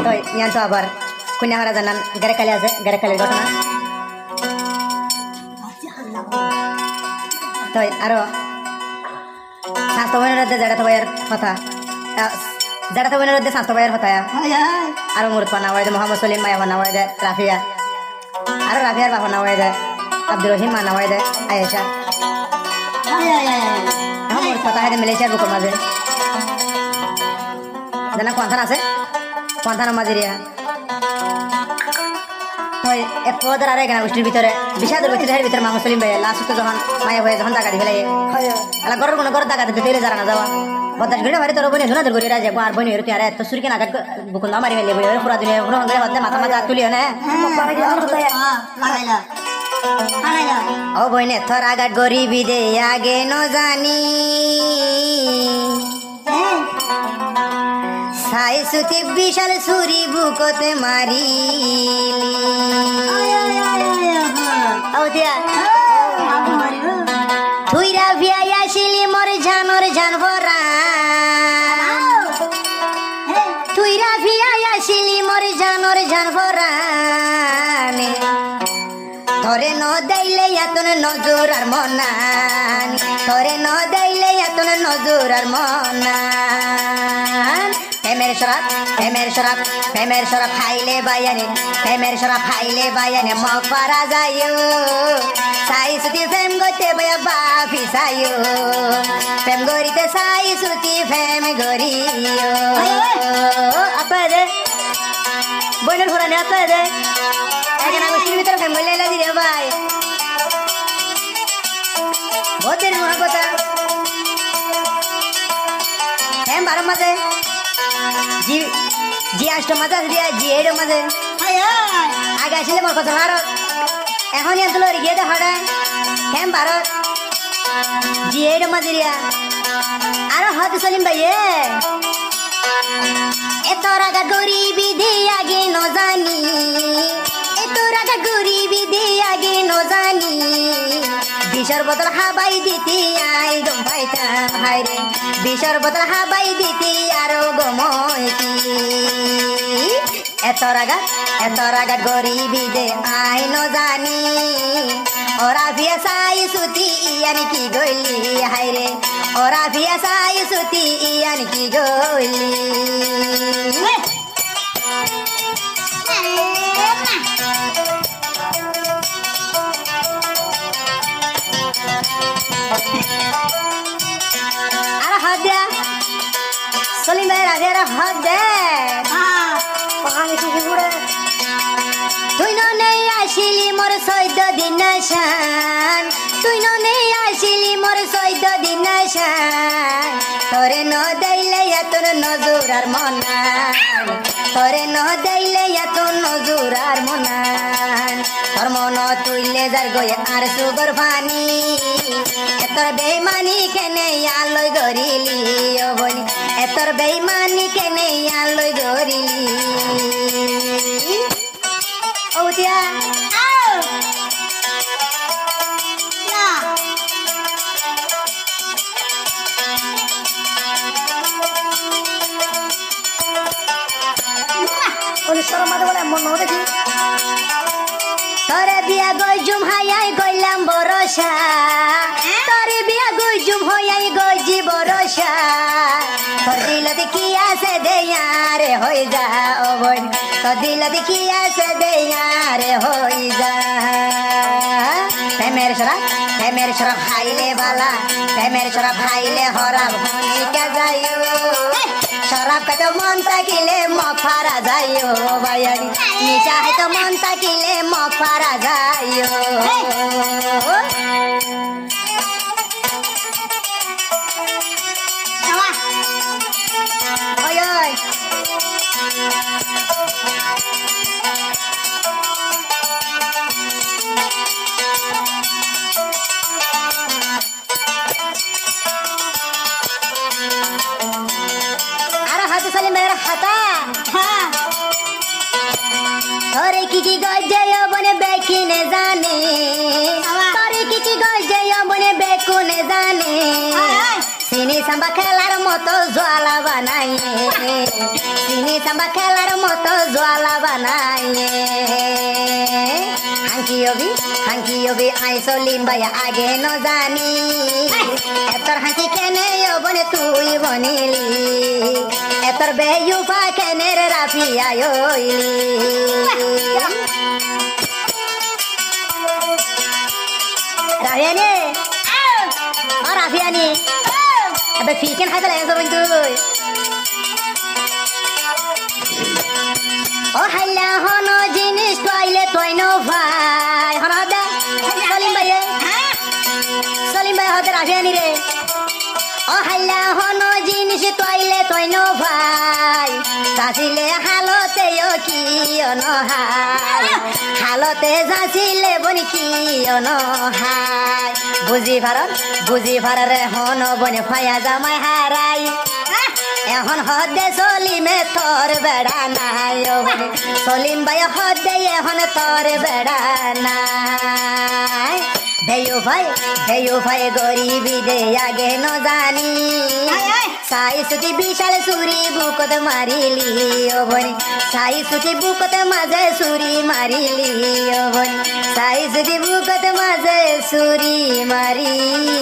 তো ইয়ান তো আবার কন্যাহারা জানান গেরেকালি আছে গেরেকালির ঘটনা তো আরো স্বাস্থ্য বইনের যেটা তো বইয়ের কথা যেটা তো বইনের স্বাস্থ্য বইয়ের কথা আরো মুরত পানা হয় মোহাম্মদ সলিম মায়া বানা হয় রাফিয়া আরো রাফিয়ার বাবা না হয় আব্দুর রহিম মানা হয় আয়েশা মুরত কথা হয় মালয়েশিয়ার বুকের মাঝে জানা কোনখান আছে কোনখান মাঝিরিয়া এক পদের আর এখানে গোষ্ঠীর ভিতরে বিষাদের গোষ্ঠীর ভিতরে মামা সলিম ভাই লাস্ট যখন মায়া ভাই যখন ডাকাতি ফেলে এলা ঘরের কোনো ঘর ডাকাতি ফেলে যারা না যাওয়া বদাস ঘিরে ভারি তোর বনি ধুনাদের ঘুরে রাজে আর বনি হইতে আরে তো সুরকে নাগাদ বুকুন মারি ফেলে বই পুরা দুনিয়া পুরো হঙ্গলে হতে মাথা মাথা তুলিও না ও বইনে থর আগাট গরিবি দে আগে ন জানি সাই সুতি বিশাল সুরি বুকতে মারি থুইরা ভিয়াই আসিলি মোর জানর জানভরা থুইরা ভিয়াই আসিলি মোর জানর জানভরা তোরে ন দেইলে এতন নজর আর মনান তোরে ন দেইলে এতন নজর আর মনান প্রেমের শরাব খাইলে বায়ানে মগ পারা যাইও সাই সুতি ফেম গতে বয়া বাফি সাইও ফেম গরিতে সাই সুতি ফেম গরিও আপনাদের বইনের ঘোরা নেই আপনাদের এখন আমি সির ভিতরে ফেম বলে এলা দিরে ভাই বহুত দেরি মনে কথা ফেম বারো মাঝে জি আষ্ট মাঝে দিয়া জি এডো মাঝে আগে আসলে মোর কথা ভারত এখন তুলো গিয়ে দে হঠাৎ ফেম ভারত জি এডো মাঝে রিয়া আরো হাত সলিম ভাইয়ে এত রাগা গরিবি দে আগে ন জানি এত রাগা গরিবি দে আগে ন জানি বিষর বোতল হাবাই দিতি আই গম পাইতাম হাইরে বিষর বোতল হাবাই দিতি আরো গমইতি এত রাগা গরিবি দে আই ন জানি ওরা ভিয়া সাই সুতি ইয়ানি কি গইলি হাইরে ওরা ভিয়া সাই সুতি ইয়ানি কি গইলি আর হাত দে সলিম ভাই রাগে হাত দে তুই নেই আসিলি মোর 14 দিন শান তুই নেই আসিলি মোর 14 দিন শান তোরে ন দেইলে এতন নজর আর মনান তোরে ন দেইলে এতন নজর আর মনান তোর মন তুইলে যার গয়ে আর সুগর পানি এতর বেইমানি কেনে আলোয় গরিলি ও বলি এতর বেইমানি কেনে আলোয় গরিলি ও দিয়া তোরে বিয়া গই জুম হাই গইলাম বরসা তোরে বিয়া গই জুম হইয়াই গজি বরসা তোর দিলতে কি আছে দেয়ারে হই যা ও বোন তোর দিলতে কি আছে দেয়ারে হই যা প্রেমের শরাব খাইলে বালা প্রেমের শরাব খাইলে হরাব হনিকা যাইও শরাব খাইতে মন থাকিলে মগ ফারা যাইও বায়ারি নিশা খাইতে মন থাকিলে মগ ফারা যাইও ওই ওই সলিম ভাইয়ের হাতা তোরে কি গজে বনে বেকিনে জানে তোরে কি গজে বনে বেকুনে জানে চিনি সাম্বা খেলার মতো মতো জ্বালা বানাইয়ে চিনি চাম্বা খেলার মতো জ্বালা বানাইয়ে হাঙ্কি অবি আই চলিম ভাই আগে ন জানি এতর হাঁকি কেনে বনে তুই বনিলি এতর বেয়ুফা কেনে রে রাফি আয়লি রাফিয়ানি ও রাফিয়ানি এবার ফিকেন খাইতে লাগে তুই ও হাইলা হন জিনিস তোয়াইলে তোই নো ভাই হন দে সলিম ভাই হতে রাফিয়ানি রে ও হাইলা হন জিনিস তোয়াইলে তোই নো ভাই যাচিলে হালতে কি অনহাই হালতে যাচিলে বনি কি অনহাই বুঝি ভারে হন বনে ফায়া জামাই হারাই এখন হদে সলিমে তোর বেড়া নাই সলিম ভাই হদে এখন তোর বেড়া নাই ভেয়ু ভাই গরিবি দে আগে ন জানি সাই সুতি বিশাল সুরি বুকত মারিলি ও বনি সাই সুতি বুকত মাঝে সুরি মারিলি ও বনি সাই সুতি বুকত মাঝে সুরি মারিলি